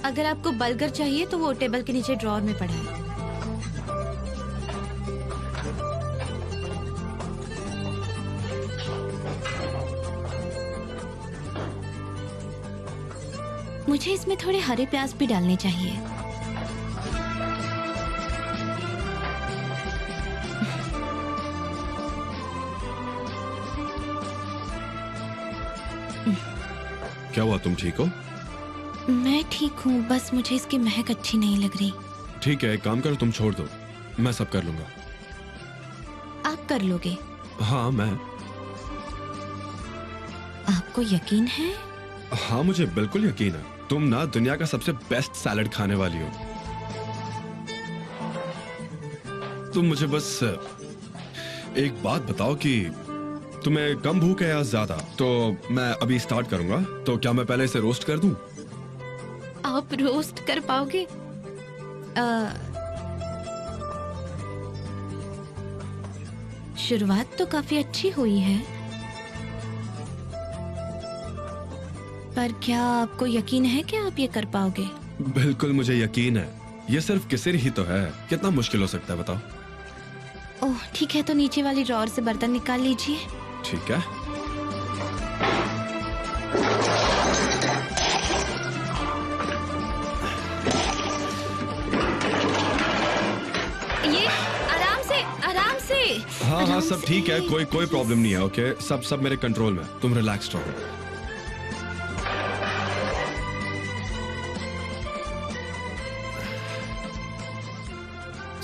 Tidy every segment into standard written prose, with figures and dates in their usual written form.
अगर आपको बर्गर चाहिए तो वो टेबल के नीचे ड्रॉअर में पड़ा है। मुझे इसमें थोड़े हरे प्याज भी डालने चाहिए। क्या हुआ, तुम ठीक हो? मैं ठीक हूँ, बस मुझे इसकी महक अच्छी नहीं लग रही। ठीक है, एक काम करो, तुम छोड़ दो, मैं सब कर लूंगा। आप कर लोगे? हाँ, मैं। आपको यकीन है? हाँ, मुझे बिल्कुल यकीन है। तुम ना दुनिया का सबसे बेस्ट सैलड खाने वाली हो। तुम मुझे बस एक बात बताओ कि तुम्हें कम भूख है या ज्यादा? तो मैं अभी स्टार्ट करूंगा, तो क्या मैं पहले इसे रोस्ट कर दूं? आप रोस्ट कर पाओगे? शुरुआत तो काफी अच्छी हुई है, पर क्या आपको यकीन है कि आप ये कर पाओगे? बिल्कुल मुझे यकीन है। ये सिर्फ किसिर ही तो है, कितना मुश्किल हो सकता है बताओ? ओह ठीक है, तो नीचे वाली ड्रॉअर से बर्तन निकाल लीजिए। ठीक है। ये आराम से, आराम से। हाँ हाँ, सब ठीक है, कोई प्रॉब्लम नहीं है। ओके, सब मेरे कंट्रोल में, तुम रिलैक्स्ड रहो।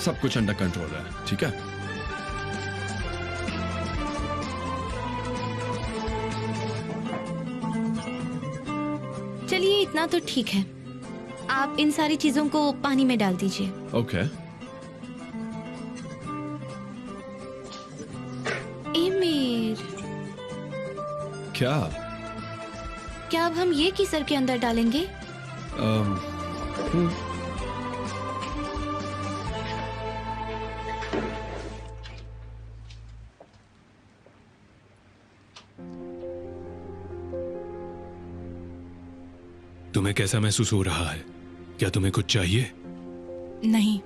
सब कुछ अंडर कंट्रोल है, ठीक है? चलिए, इतना तो ठीक है। आप इन सारी चीजों को पानी में डाल दीजिए। ओके। एमिर, क्या? क्या अब हम ये कीसर के अंदर डालेंगे? तुम्हें कैसा महसूस हो रहा है? क्या तुम्हें कुछ चाहिए? नहीं।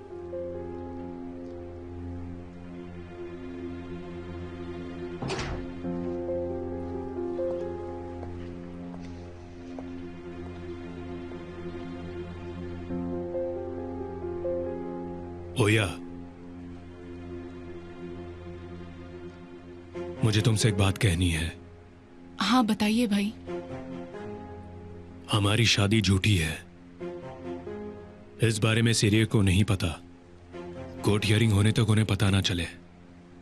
ओया, मुझे तुमसे एक बात कहनी है। हाँ बताइए भाई। हमारी शादी झूठी है, इस बारे में सीरिया को नहीं पता। कोर्ट हियरिंग होने तक उन्हें पता ना चले।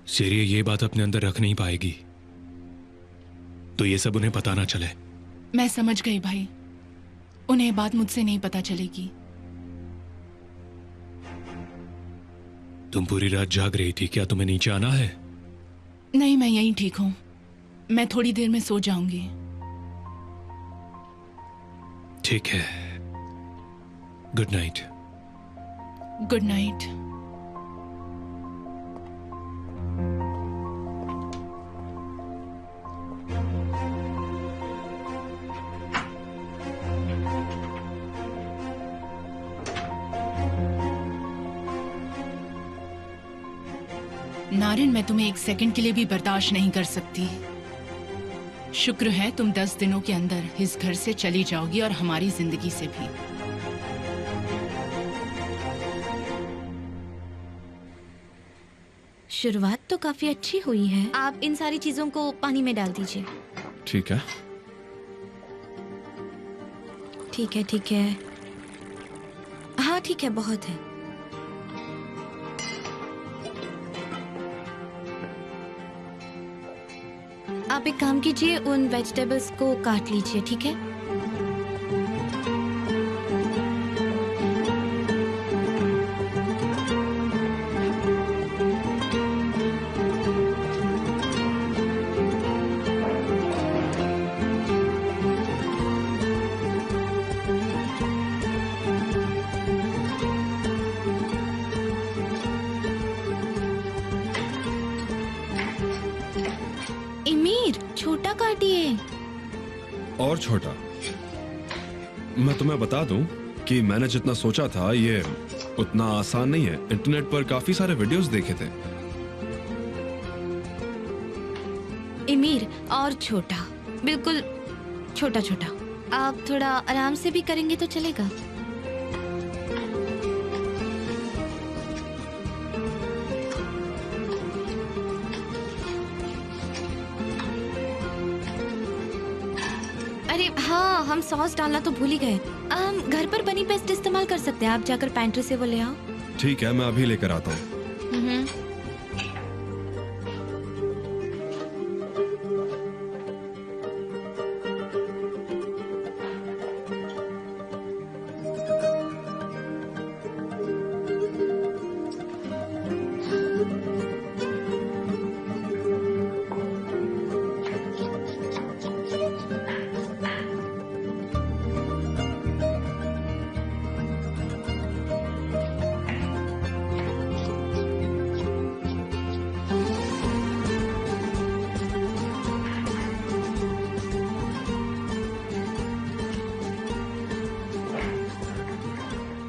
सीरिया ये बात अपने अंदर रख नहीं पाएगी, तो ये सब उन्हें पता ना चले। मैं समझ गई भाई, उन्हें ये बात मुझसे नहीं पता चलेगी। तुम पूरी रात जाग रही थी, क्या तुम्हें नीचे आना है? नहीं, मैं यहीं ठीक हूँ। मैं थोड़ी देर में सो जाऊंगी। ठीक है, good night. Good night. Narin, मैं तुम्हें एक सेकंड के लिए भी बर्दाश्त नहीं कर सकती। शुक्र है तुम 10 दिनों के अंदर इस घर से चली जाओगी और हमारी जिंदगी से भी। शुरुआत तो काफी अच्छी हुई है। आप इन सारी चीजों को पानी में डाल दीजिए। ठीक है। ठीक है, ठीक है। हाँ ठीक है, बहुत है। आप एक काम कीजिए, उन वेजिटेबल्स को काट लीजिए, ठीक है? इमीर, छोटा काटिए। और छोटा? मैं तुम्हें बता दूं बाकी मैंने जितना सोचा था ये उतना आसान नहीं है। इंटरनेट पर काफी सारे वीडियोस देखे थे। इमीर, और छोटा, बिल्कुल छोटा छोटा। आप थोड़ा आराम से भी करेंगे तो चलेगा। अरे हाँ, हम सॉस डालना तो भूल ही गए। हम घर पर बनी पेस्ट इस्तेमाल कर सकते हैं। आप जाकर पैंट्री से वो ले आओ। ठीक है, मैं अभी लेकर आता हूँ।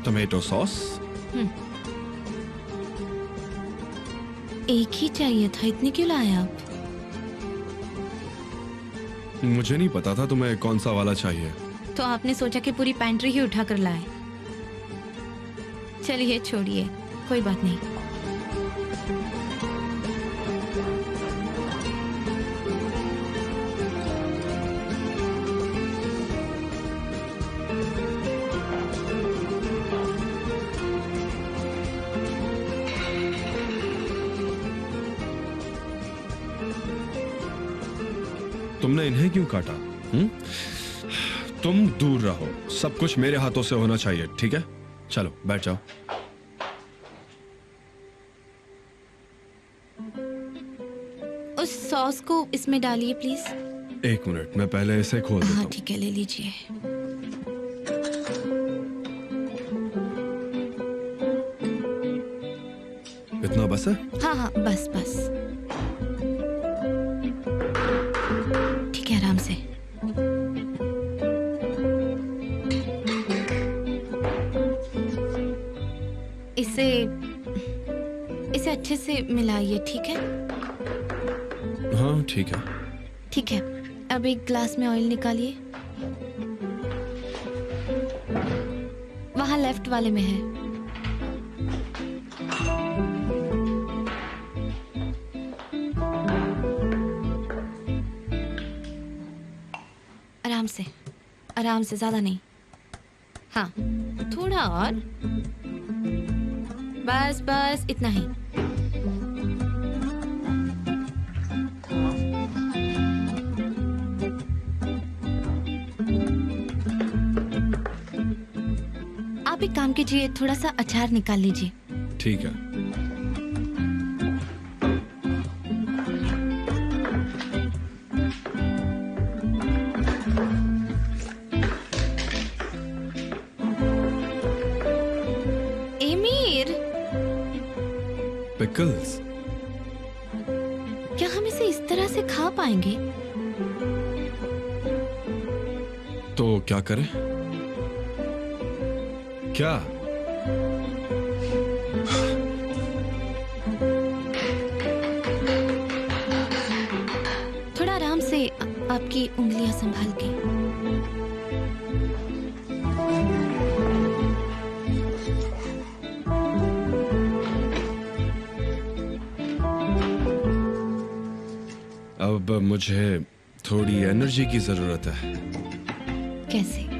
Tomato sauce. एक ही चाहिए था, इतने क्यों लाए आप? मुझे नहीं पता था तुम्हें कौन सा वाला चाहिए। तो आपने सोचा कि पूरी पैंट्री ही उठा कर लाए। चलिए छोड़िए, कोई बात नहीं। तुमने इन्हें क्यों काटा? तुम दूर रहो, सब कुछ मेरे हाथों से होना चाहिए, ठीक है? चलो बैठ जाओ। उस सॉस को इसमें डालिए प्लीज। एक मिनट, मैं पहले इसे खोल देता हाँ हूँ। ठीक है, ले लीजिए। इतना बस है? हाँ हाँ, बस बस। ठीक है, आराम से। इसे अच्छे से मिलाइए, ठीक है? हाँ ठीक है। ठीक है, अब एक ग्लास में ऑयल निकालिए। वहाँ लेफ्ट वाले में है। आराम से, ज्यादा नहीं। हाँ, थोड़ा और। बस बस इतना ही। आप एक काम कीजिए, थोड़ा सा अचार निकाल लीजिए। ठीक है। पिकल्स। क्या हम इसे इस तरह से खा पाएंगे? तो क्या करें? क्या? थोड़ा आराम से, आपकी उंगलियां संभाल के। अब मुझे थोड़ी एनर्जी की जरूरत है। कैसे?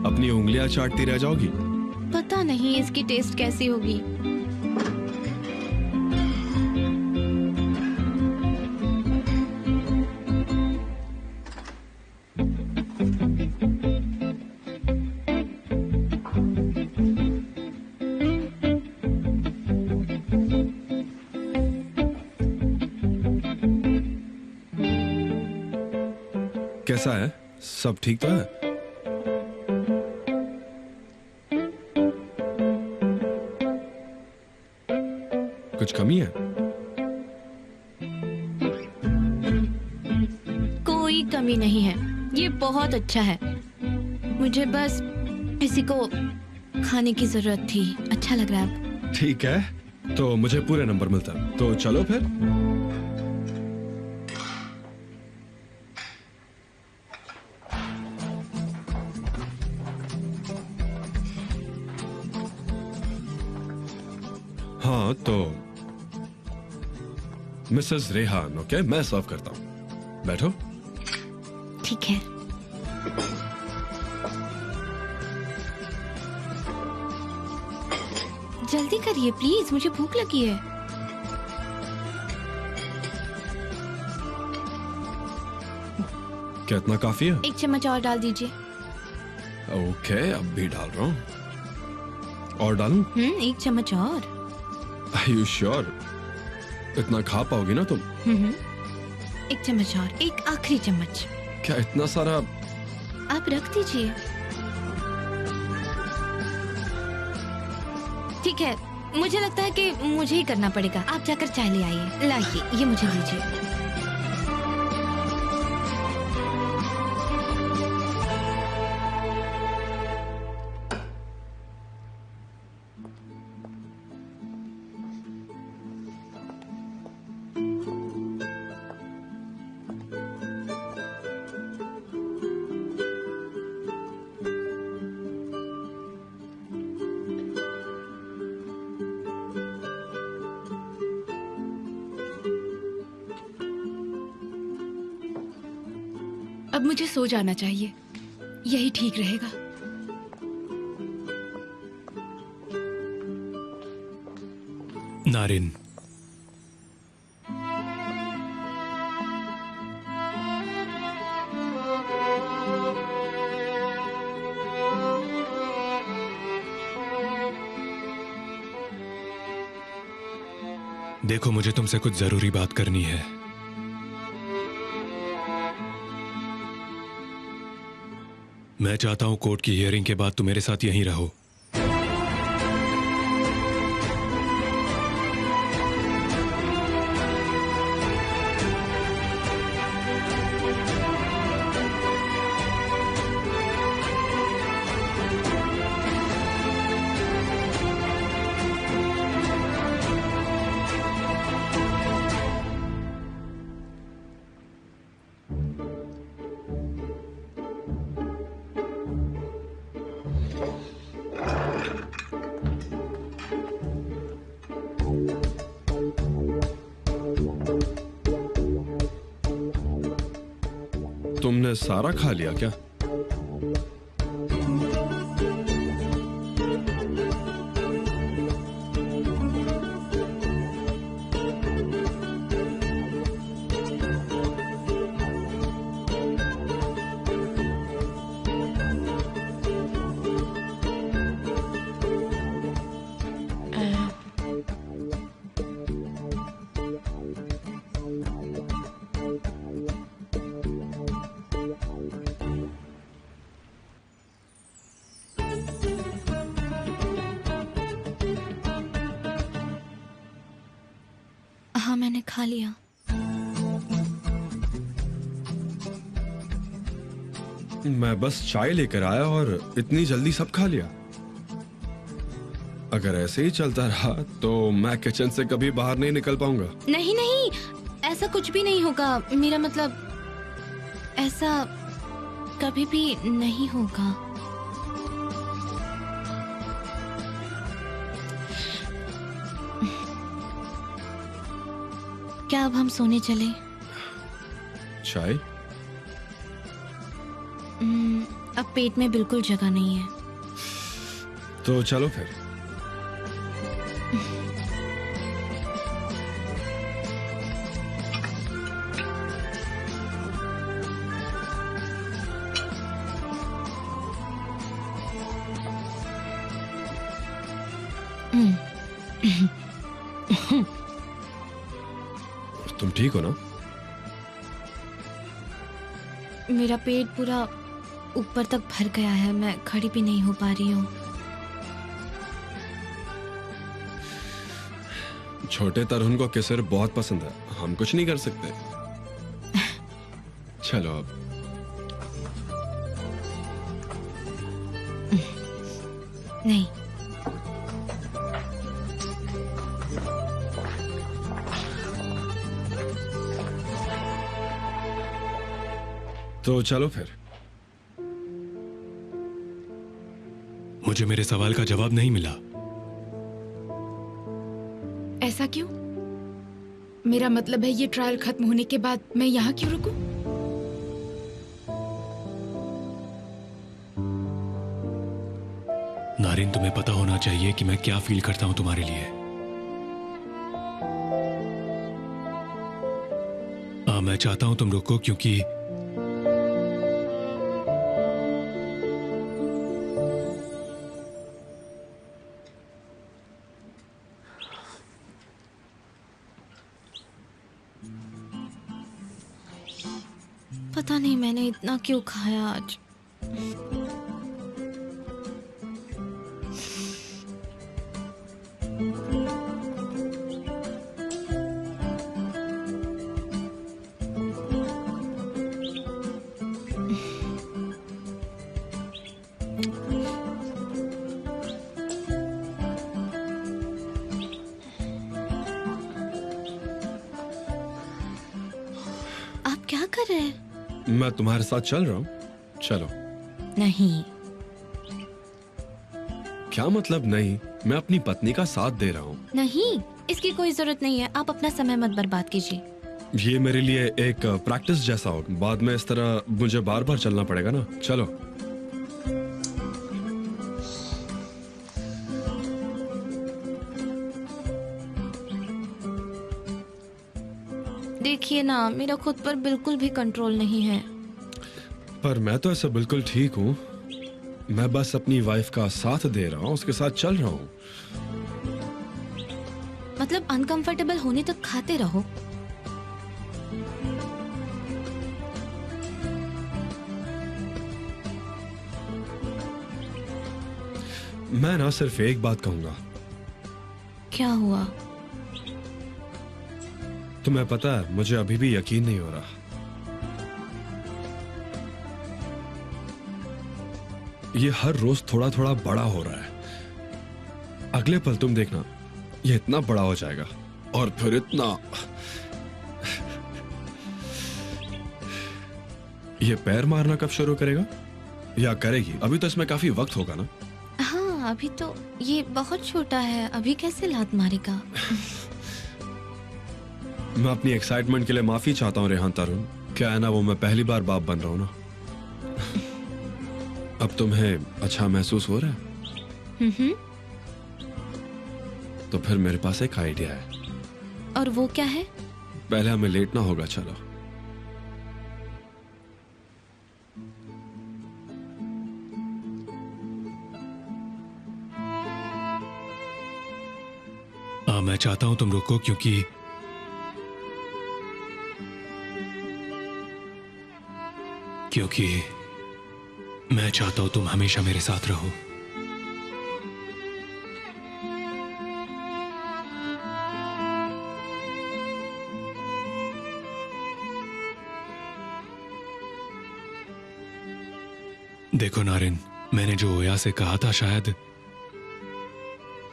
अपनी उंगलियां चाटती रह जाओगी? पता नहीं इसकी टेस्ट कैसी होगी। कैसा है? सब ठीक तो है? कुछ कमी है? कोई कमी नहीं है, ये बहुत अच्छा है। मुझे बस किसी को खाने की जरूरत थी। अच्छा लग रहा है अब। ठीक है, तो मुझे पूरे नंबर मिलता है, तो चलो फिर। हाँ तो मिसेस रेहान, ओके, मैं सर्व करता हूँ, बैठो। ठीक है। जल्दी करिए प्लीज, मुझे भूख लगी है। क्या इतना काफी है? 1 चम्मच और डाल दीजिए। ओके, अब भी डाल रहा हूँ। और डालूं? 1 चम्मच और। Are you sure? इतना खा पाओगी ना तुम? 1 चम्मच और, एक आखिरी चम्मच। क्या इतना सारा? आप रख दीजिए। ठीक है, मुझे लगता है कि मुझे ही करना पड़ेगा। आप जाकर चाय ले आइए। लाइए, ये मुझे दीजिए। अब मुझे सो जाना चाहिए, यही ठीक रहेगा। नारिन, देखो मुझे तुमसे कुछ जरूरी बात करनी है। मैं चाहता हूं कोर्ट की हियरिंग के बाद तुम मेरे साथ यहीं रहो। तुमने सारा खा लिया क्या? हाँ, मैंने खा लिया। मैं बस चाय लेकर आया और इतनी जल्दी सब खा लिया। अगर ऐसे ही चलता रहा तो मैं किचन से कभी बाहर नहीं निकल पाऊंगा। नहीं नहीं, ऐसा कुछ भी नहीं होगा। मेरा मतलब ऐसा कभी भी नहीं होगा। क्या अब हम सोने चले? चाय? अब पेट में बिल्कुल जगह नहीं है। तो चलो फिर। तुम ठीक हो ना? मेरा पेट पूरा ऊपर तक भर गया है, मैं खड़ी भी नहीं हो पा रही हूँ। छोटे तरुण को केसर बहुत पसंद है, हम कुछ नहीं कर सकते। चलो अब। नहीं, तो चलो फिर। मुझे मेरे सवाल का जवाब नहीं मिला। ऐसा क्यों? मेरा मतलब है ये ट्रायल खत्म होने के बाद मैं यहाँ क्यों रुकूं? नारिन, तुम्हें पता होना चाहिए कि मैं क्या फील करता हूं तुम्हारे लिए। मैं चाहता हूं तुम रुको, क्योंकि पता नहीं मैंने इतना क्यों खाया आज। आप क्या कर रहे हैं? मैं तुम्हारे साथ चल रहा हूँ, चलो। नहीं, क्या मतलब नहीं? मैं अपनी पत्नी का साथ दे रहा हूँ। नहीं, इसकी कोई जरूरत नहीं है। आप अपना समय मत बर्बाद कीजिए। ये मेरे लिए एक प्रैक्टिस जैसा हो, बाद में इस तरह मुझे बार बार चलना पड़ेगा ना। चलो। देखिए ना, मेरा खुद पर बिल्कुल भी कंट्रोल नहीं है। पर मैं तो ऐसा बिल्कुल ठीक हूँ। मैं बस अपनी वाइफ का साथ दे रहा हूँ, उसके साथ चल रहा हूँ। मतलब अनकंफर्टेबल होने तक खाते रहो। मैं ना सिर्फ एक बात कहूंगा। क्या हुआ? तुम्हें पता है, मुझे अभी भी यकीन नहीं हो रहा। ये हर रोज थोड़ा थोड़ा बड़ा हो रहा है। अगले पल तुम देखना, ये इतना बड़ा हो जाएगा और फिर इतना। ये पैर मारना कब शुरू करेगा या करेगी? अभी तो इसमें काफी वक्त होगा ना। हाँ, अभी तो ये बहुत छोटा है, अभी कैसे लात मारेगा? मैं अपनी एक्साइटमेंट के लिए माफी चाहता हूँ रेहान तरुण। क्या है ना, वो मैं पहली बार बाप बन रहा हूँ ना। अब तुम्हें अच्छा महसूस हो रहा है? तो फिर मेरे पास एक आइडिया है। और वो क्या है? पहले हमें लेटना होगा, चलो। मैं चाहता हूं तुम रुको, क्योंकि मैं चाहता हूं तुम हमेशा मेरे साथ रहो। देखो नारिन, मैंने जो ओया से कहा था, शायद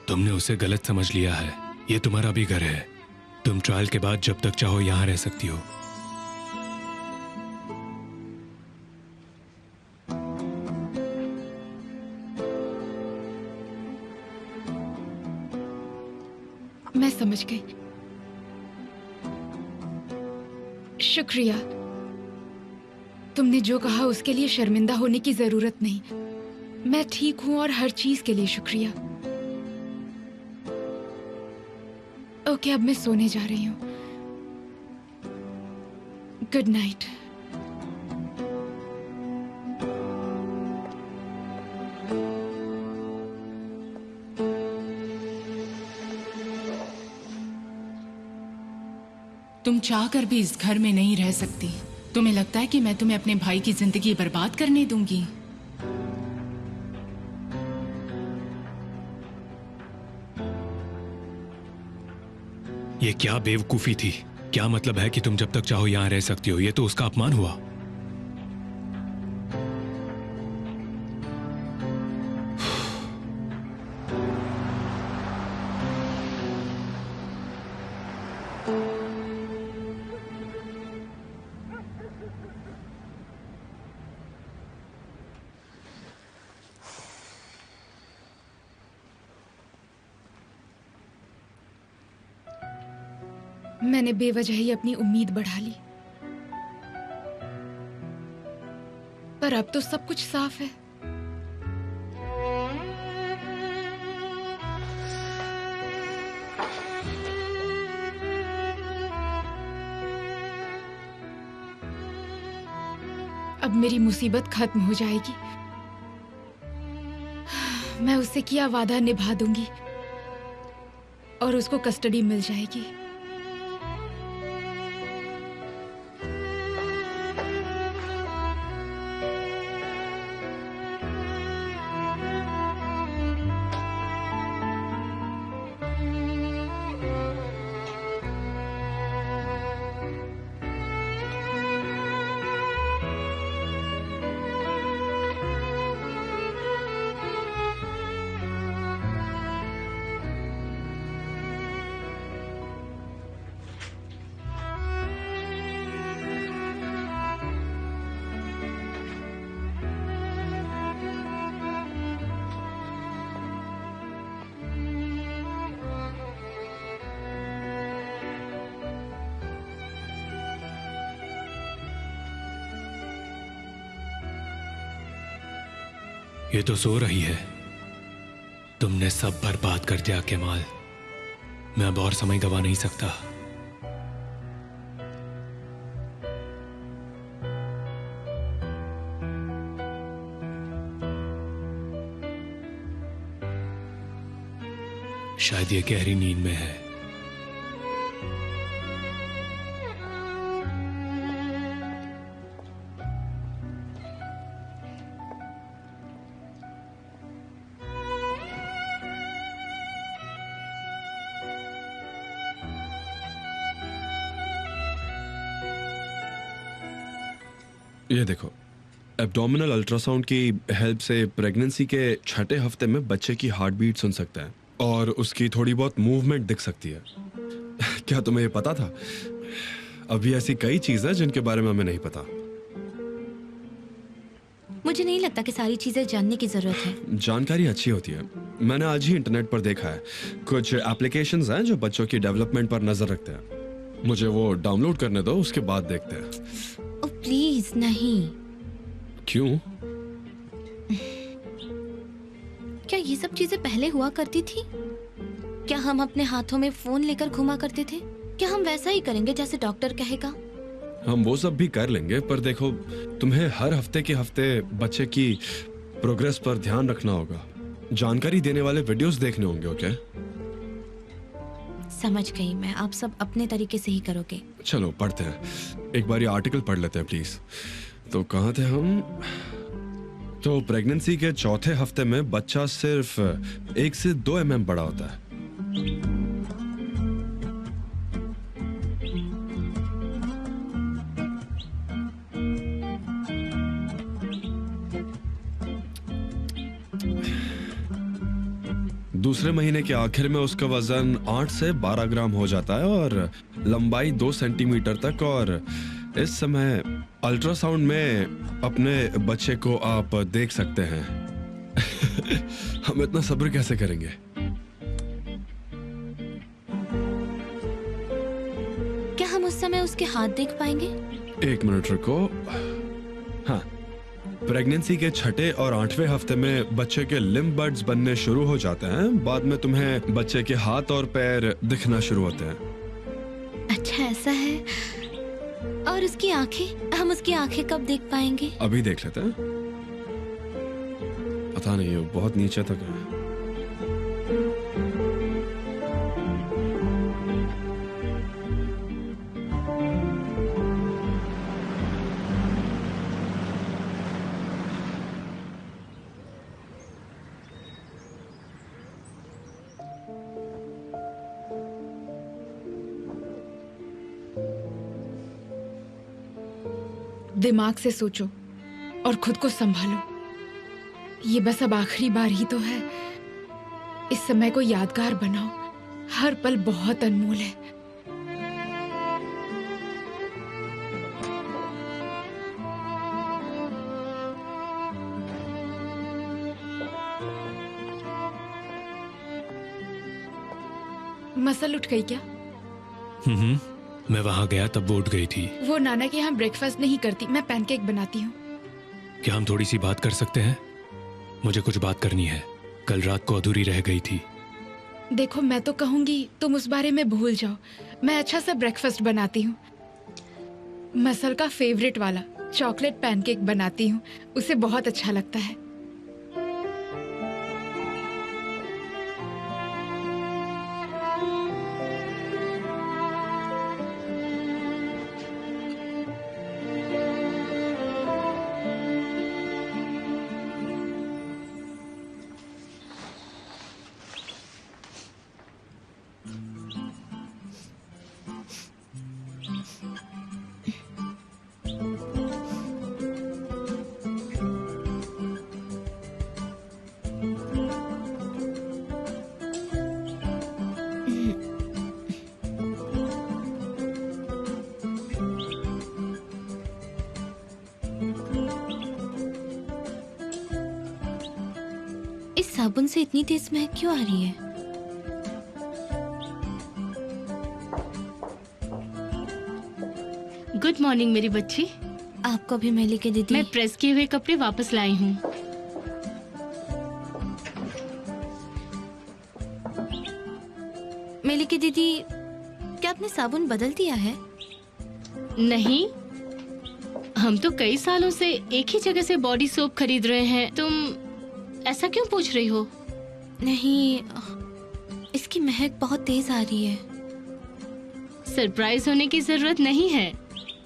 तुमने उसे गलत समझ लिया है। ये तुम्हारा भी घर है। तुम ट्रायल के बाद जब तक चाहो यहां रह सकती हो। मैं समझ गई। शुक्रिया। तुमने जो कहा उसके लिए शर्मिंदा होने की जरूरत नहीं। मैं ठीक हूं और हर चीज के लिए शुक्रिया। ओके, अब मैं सोने जा रही हूँ। Good night. तुम चाहकर भी इस घर में नहीं रह सकती। तुम्हें लगता है कि मैं तुम्हें अपने भाई की जिंदगी बर्बाद करने दूंगी? ये क्या बेवकूफी थी? क्या मतलब है कि तुम जब तक चाहो यहां रह सकती हो? ये तो उसका अपमान हुआ। मैंने बेवजह ही अपनी उम्मीद बढ़ा ली, पर अब तो सब कुछ साफ है। अब मेरी मुसीबत खत्म हो जाएगी। मैं उससे किया वादा निभा दूंगी और उसको कस्टडी मिल जाएगी। ये तो सो रही है। तुमने सब बर्बाद कर दिया केमाल। मैं अब और समय गवा नहीं सकता। शायद ये गहरी नींद में है। ये देखो, एब्डोमिनल अल्ट्रासाउंड की हेल्प से प्रेगनेंसी के 6ठे हफ्ते में बच्चे की हार्ट बीट सुन सकते हैं और उसकी थोड़ी बहुत मूवमेंट दिख सकती है। क्या तुम्हें ये पता था? अभी ऐसी कई चीजें जिनके बारे में हमें नहीं पता। मुझे नहीं लगता कि सारी चीजें जानने की जरूरत है। जानकारी अच्छी होती है। मैंने आज ही इंटरनेट पर देखा है, कुछ एप्लीकेशंस हैं जो बच्चों की डेवलपमेंट पर नजर रखते हैं। मुझे वो डाउनलोड करने दो, उसके बाद देखते हैं। ओ प्लीज नहीं। क्यों? क्या ये सब चीजें पहले हुआ करती थी? क्या हम अपने हाथों में फोन लेकर घुमा करते थे? क्या हम वैसा ही करेंगे जैसे डॉक्टर कहेगा? हम वो सब भी कर लेंगे, पर देखो, तुम्हें हर हफ्ते के हफ्ते बच्चे की प्रोग्रेस पर ध्यान रखना होगा। जानकारी देने वाले वीडियोस देखने होंगे। ओके? समझ गई मैं। आप सब अपने तरीके से ही करोगे। चलो पढ़ते हैं। एक बार ये आर्टिकल पढ़ लेते हैं प्लीज। तो कहाँ थे हम? तो प्रेगनेंसी के 4थे हफ्ते में बच्चा सिर्फ 1 से 2 mm बड़ा होता है। दूसरे महीने के आखिर में उसका वजन 8 से 12 ग्राम हो जाता है और लंबाई 2 सेंटीमीटर तक। और इस समय अल्ट्रासाउंड में अपने बच्चे को आप देख सकते हैं। हम इतना सब्र कैसे करेंगे? क्या हम उस समय उसके हाथ देख पाएंगे? 1 मिनट रुको। हाँ, प्रेगनेंसी के 6ठे और 8वें हफ्ते में बच्चे के लिम्ब बड्स बनने शुरू हो जाते हैं। बाद में तुम्हें बच्चे के हाथ और पैर दिखना शुरू होते हैं। अच्छा, ऐसा है। और उसकी आंखें? हम उसकी आंखें कब देख पाएंगे? अभी देख लेते हैं। पता नहीं, वो बहुत नीचे तक है। दिमाग से सोचो और खुद को संभालो। ये बस अब आखिरी बार ही तो है। इस समय को यादगार बनाओ, हर पल बहुत अनमोल है। मसल उठ गई क्या? मैं वहां गया तब वो उठ गई थी। वो नाना के यहाँ ब्रेकफास्ट नहीं करती, मैं पैनकेक बनाती हूँ। क्या हम थोड़ी सी बात कर सकते हैं? मुझे कुछ बात करनी है, कल रात को अधूरी रह गई थी। देखो, मैं तो कहूंगी तुम उस बारे में भूल जाओ। मैं अच्छा सा ब्रेकफास्ट बनाती हूँ। मसल का फेवरेट वाला चॉकलेट पैनकेक बनाती हूँ, उसे बहुत अच्छा लगता है। इस साबुन से इतनी तेज महक क्यों आ रही है? गुड मॉर्निंग मेरी बच्ची। आपको भी मैं लेके दीदी। मैं प्रेस किए हुए कपड़े वापस लाई हूँ। मेली की दीदी, क्या आपने साबुन बदल दिया है? नहीं, हम तो कई सालों से एक ही जगह से बॉडी सोप खरीद रहे हैं। तुम ऐसा क्यों पूछ रही हो? नहीं, इसकी महक बहुत तेज आ रही है। सरप्राइज होने की जरूरत नहीं है।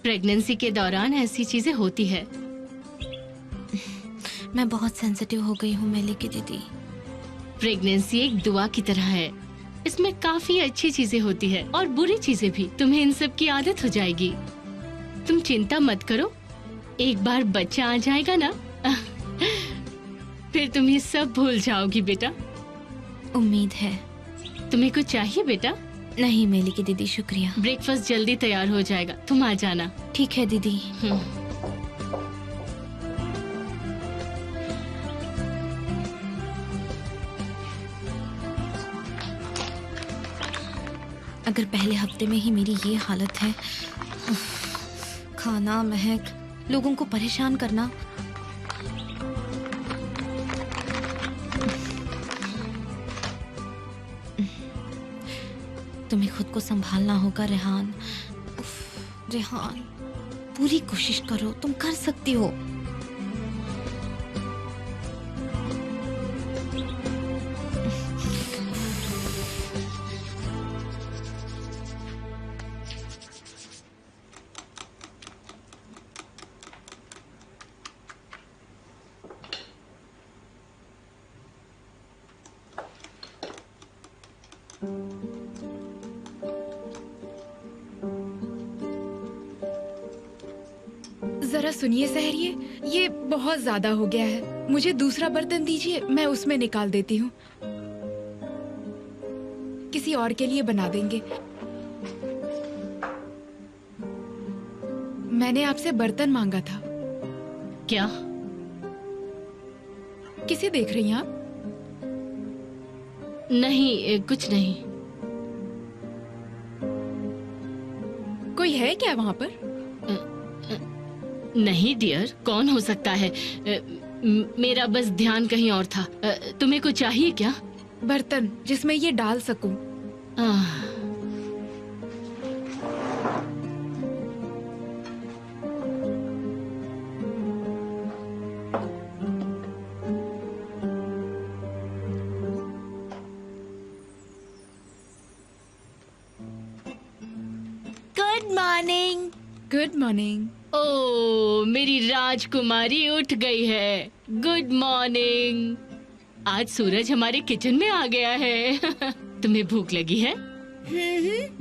प्रेगनेंसी के दौरान ऐसी चीजें होती है। मैं बहुत सेंसिटिव हो गई हूँ मेली की दीदी। प्रेगनेंसी एक दुआ की तरह है। इसमें काफी अच्छी चीजें होती है और बुरी चीजें भी। तुम्हें इन सब की आदत हो जाएगी। तुम चिंता मत करो, एक बार बच्चा आ जाएगा ना फिर तुम ये सब भूल जाओगी बेटा। उम्मीद है। तुम्हें कुछ चाहिए बेटा? नहीं मेली की दीदी, शुक्रिया। ब्रेकफास्ट जल्दी तैयार हो जाएगा, तुम आ जाना। ठीक है दीदी। अगर पहले हफ्ते में ही मेरी ये हालत है, खाना, महक, लोगों को परेशान करना, तुम्हें खुद को संभालना होगा रेहान। रेहान, पूरी कोशिश करो, तुम कर सकती हो। जरा सुनिए सहरिये, ये बहुत ज्यादा हो गया है। मुझे दूसरा बर्तन दीजिए, मैं उसमें निकाल देती हूँ। किसी और के लिए बना देंगे। मैंने आपसे बर्तन मांगा था। क्या? किसे देख रही हैं आप? नहीं, कुछ नहीं। कोई है क्या वहाँ पर? नहीं डियर, कौन हो सकता है? मेरा बस ध्यान कहीं और था। तुम्हें कुछ चाहिए क्या? बर्तन जिसमें ये डाल सकूं। Good morning. Good morning. ओ, मेरी राजकुमारी उठ गई है। Good morning. आज सूरज हमारे किचन में आ गया है। तुम्हें भूख लगी है?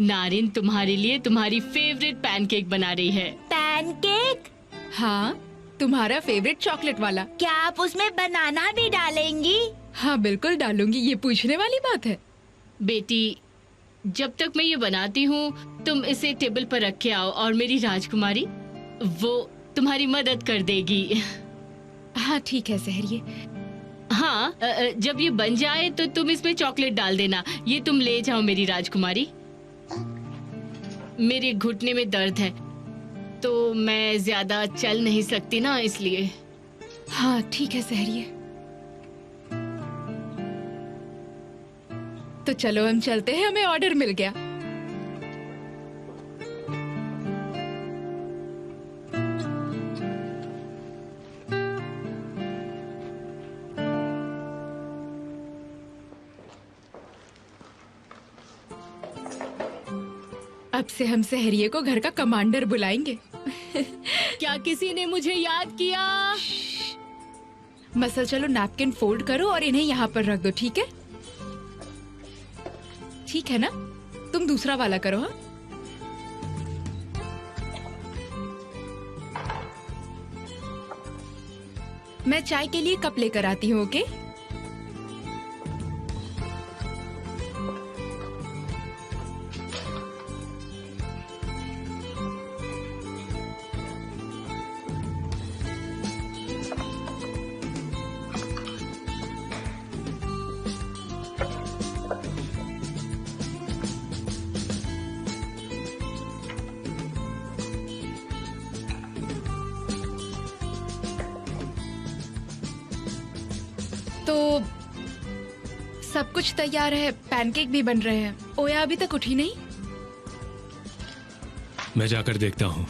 नारिन तुम्हारे लिए तुम्हारी फेवरेट पैनकेक बना रही है। पैनकेक? हाँ, तुम्हारा फेवरेट चॉकलेट वाला। क्या आप उसमें बनाना भी डालेंगी? हाँ बिल्कुल डालूंगी, ये पूछने वाली बात है। बेटी, जब तक मैं ये बनाती हूँ तुम इसे टेबल पर रख के आओ और मेरी राजकुमारी वो तुम्हारी मदद कर देगी। हाँ ठीक है सहरिये। हाँ, जब ये बन जाए तो तुम इसमें चॉकलेट डाल देना। ये तुम ले जाओ मेरी राजकुमारी। मेरे घुटने में दर्द है तो मैं ज्यादा चल नहीं सकती ना, इसलिए। हाँ ठीक है सहरिये। तो चलो हम चलते हैं, हमें ऑर्डर मिल गया। अब से हम सहरिये को घर का कमांडर बुलाएंगे। क्या किसी ने मुझे याद किया? मसल चलो नैपकिन फोल्ड करो और इन्हें यहाँ पर रख दो, ठीक है? ठीक है ना? तुम दूसरा वाला करो। हाँ मैं चाय के लिए कप लेकर आती हूँ, ओके? तो सब कुछ तैयार है, पैनकेक भी बन रहे हैं। ओया अभी तक उठी नहीं? मैं जाकर देखता हूँ।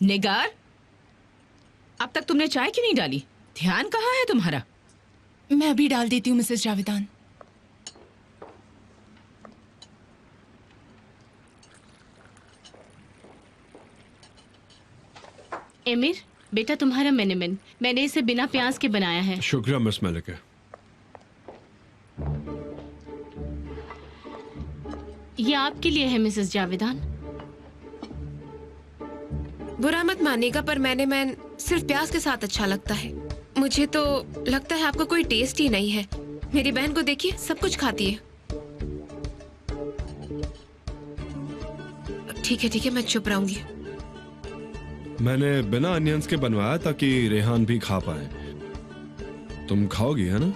निगार, अब तक तुमने चाय क्यों नहीं डाली? ध्यान कहाँ है तुम्हारा? मैं अभी डाल देती हूँ मिसेस जावेदान। एमिर, बेटा तुम्हारा मेनेमेन, मैंने इसे बिना प्याज के बनाया है। शुक्रिया मिस मलिका। ये आपके लिए है मिसेस जावेदान। बुरा मत मानिएगा पर मैन सिर्फ प्याज के साथ अच्छा लगता है। मुझे तो लगता है आपको कोई टेस्ट ही नहीं है। मेरी बहन को देखिए, सब कुछ खाती है। ठीक है मैं चुप रहूंगी। मैंने बिना अनियंस के बनवाया ताकि रेहान भी खा पाए। तुम खाओगी है ना?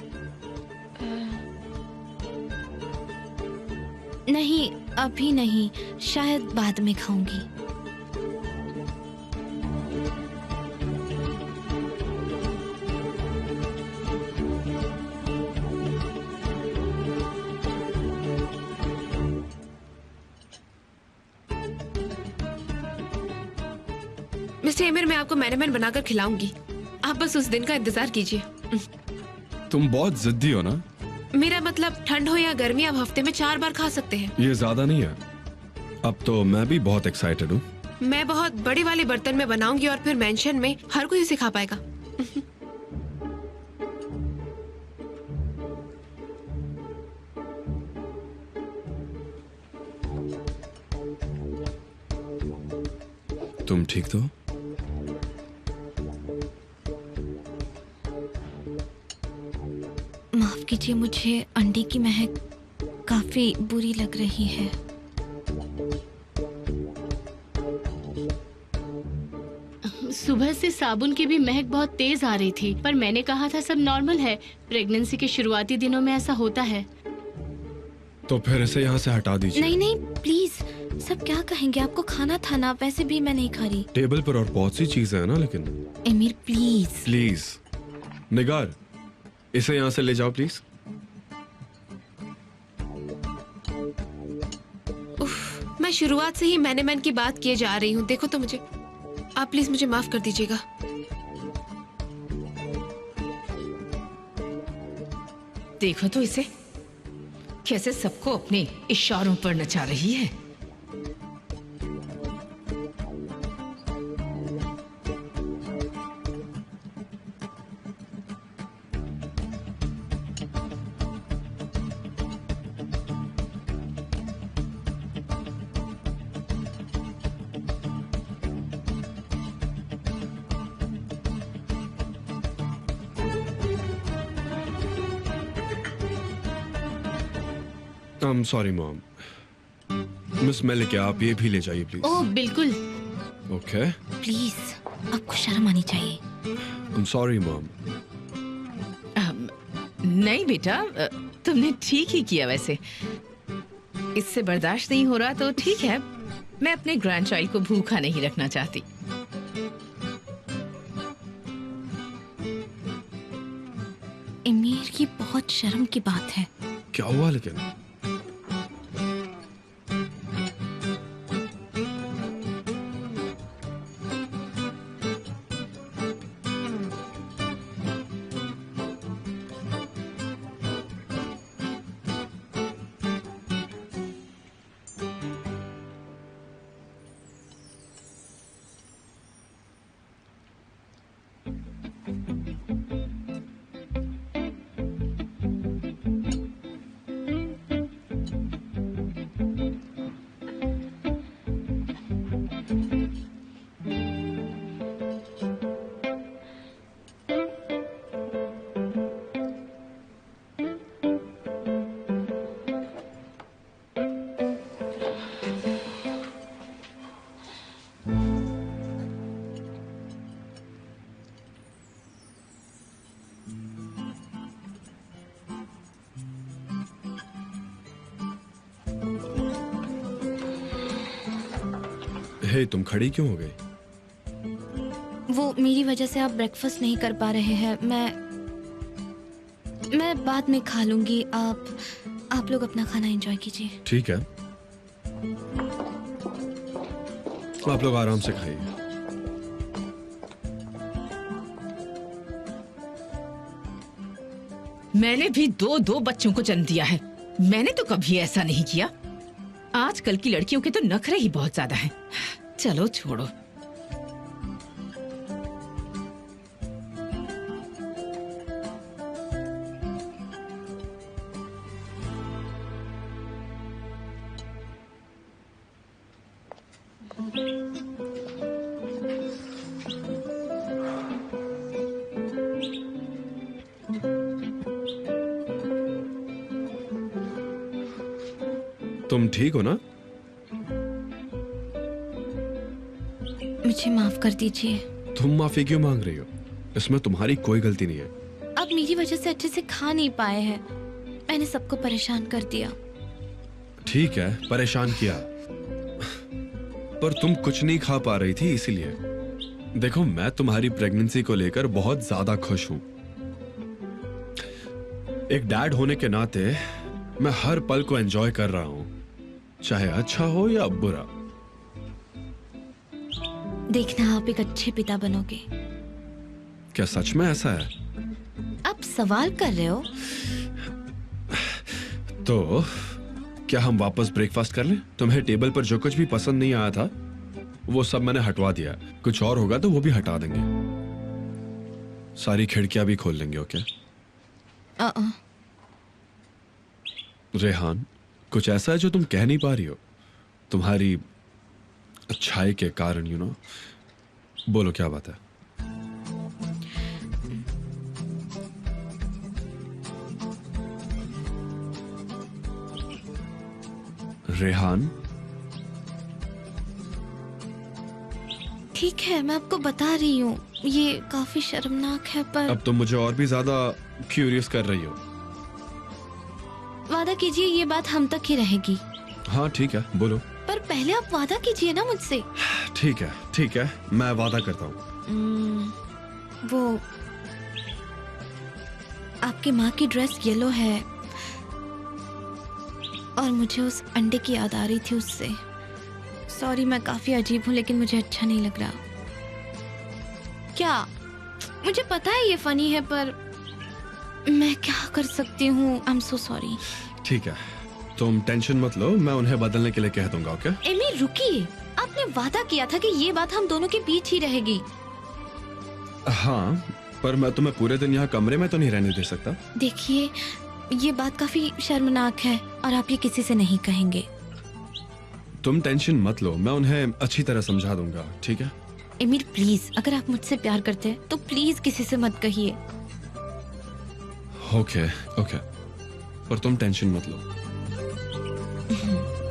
नहीं, अभी नहीं, शायद बाद में खाऊंगी। मिस्टर एमिर, मैं आपको मैनेमैन बनाकर खिलाऊंगी। आप बस उस दिन का इंतजार कीजिए। तुम बहुत जिद्दी हो ना? मेरा मतलब ठंड हो या गर्मी, आप हफ्ते में 4 बार खा सकते हैं। ये ज्यादा नहीं है। अब तो मैं भी बहुत एक्साइटेड हूँ। मैं बहुत बड़े वाले बर्तन में बनाऊंगी और फिर मेंशन में हर कोई इसे खा पाएगा। तुम ठीक तो? माफ कीजिए, मुझे अंडे की महक काफी बुरी लग रही है। सुबह से साबुन की भी महक बहुत तेज आ रही थी, पर मैंने कहा था सब नॉर्मल है। प्रेगनेंसी के शुरुआती दिनों में ऐसा होता है। तो फिर इसे यहाँ से हटा दीजिए। नहीं नहीं प्लीज, सब क्या कहेंगे? आपको खाना था ना, वैसे भी मैं नहीं खा रही। टेबल पर और बहुत सी चीजें हैं ना, लेकिन एमिर प्लीज। प्लीज निगार, इसे यहाँ से ले जाओ प्लीज। मैं शुरुआत से ही मैनेमैन की बात किए जा रही हूँ। देखो तो मुझे, आप प्लीज मुझे माफ कर दीजिएगा। देखो तो इसे कैसे सबको अपने इशारों पर नचा रही है। Sorry mom. मिस मेलिक, आप ये भी ले जाइए प्लीज। ओह बिल्कुल। ओके। प्लीज, आपको शर्म आनी चाहिए। Sorry mom. नहीं बेटा, तुमने ठीक ही किया। वैसे इससे बर्दाश्त नहीं हो रहा तो ठीक है, मैं अपने ग्रैंड चाइल्ड को भूखा नहीं रखना चाहती। एमिर, ये बहुत शर्म की बात है। क्या हुआ लेकिन? हे, तुम खड़ी क्यों हो गई? वो मेरी वजह से आप ब्रेकफास्ट नहीं कर पा रहे हैं। मैं बाद में खा लूंगी। आप लोग अपना खाना एंजॉय कीजिए। ठीक है, आप लोग आराम से खाइए। मैंने भी दो बच्चों को जन्म दिया है। मैंने तो कभी ऐसा नहीं किया। आजकल की लड़कियों के तो नखरे ही बहुत ज्यादा हैं। चलो छोड़ो। तुम ठीक हो ना? मुझे माफ कर दीजिए। तुम माफी क्यों मांग रही हो? इसमें तुम्हारी कोई गलती नहीं है। आप मेरी वजह से अच्छे से खा नहीं पाए हैं। मैंने सबको परेशान कर दिया। ठीक है, परेशान किया, पर तुम कुछ नहीं खा पा रही थी इसीलिए। देखो, मैं तुम्हारी प्रेगनेंसी को लेकर बहुत ज्यादा खुश हूं। एक डैड होने के नाते मैं हर पल को एंजॉय कर रहा हूं, चाहे अच्छा हो या बुरा। देखना, आप एक अच्छे पिता बनोगे। क्या सच में ऐसा है? आप सवाल कर रहे हो? तो क्या हम वापस ब्रेकफास्ट कर लें? तुम्हें टेबल पर जो कुछ भी पसंद नहीं आया था वो सब मैंने हटवा दिया। कुछ और होगा तो वो भी हटा देंगे। सारी खिड़कियां भी खोल लेंगे। ओके? रेहान, कुछ ऐसा है जो तुम कह नहीं पा रही हो? तुम्हारी अच्छाई के कारण, यू नो। बोलो, क्या बात है? रेहान, ठीक है, मैं आपको बता रही हूँ, ये काफी शर्मनाक है, पर अब तुम मुझे और भी ज्यादा क्यूरियस कर रही हो। वादा कीजिए ये बात हम तक ही रहेगी। हाँ ठीक है, बोलो। पर पहले आप वादा कीजिए ना मुझसे। ठीक है, मैं वादा करता हूँ। वो आपकी माँ की ड्रेस येलो है और मुझे उस अंडे की याद आ रही थी उससे। सॉरी, मैं काफी अजीब हूँ लेकिन मुझे अच्छा नहीं लग रहा। क्या? मुझे पता है ये फनी है, पर मैं क्या कर सकती हूँ। I am so sorry. ठीक है, तुम टेंशन मत लो, मैं उन्हें बदलने के लिए कह दूंगा। ओके? एमी रुकिए, आपने वादा किया था कि ये बात हम दोनों के बीच ही रहेगी। हाँ, पर मैं तुम्हें पूरे दिन यहाँ कमरे में तो नहीं रहने दे सकता। देखिए, ये बात काफी शर्मनाक है और आप ये किसी से नहीं कहेंगे। तुम टेंशन मत लो, मैं उन्हें अच्छी तरह समझा दूंगा। ठीक है? एमिर प्लीज, अगर आप मुझसे प्यार करते हैं तो प्लीज किसी से मत कहिए। ओके, पर तुम टेंशन मत लो। हम्म।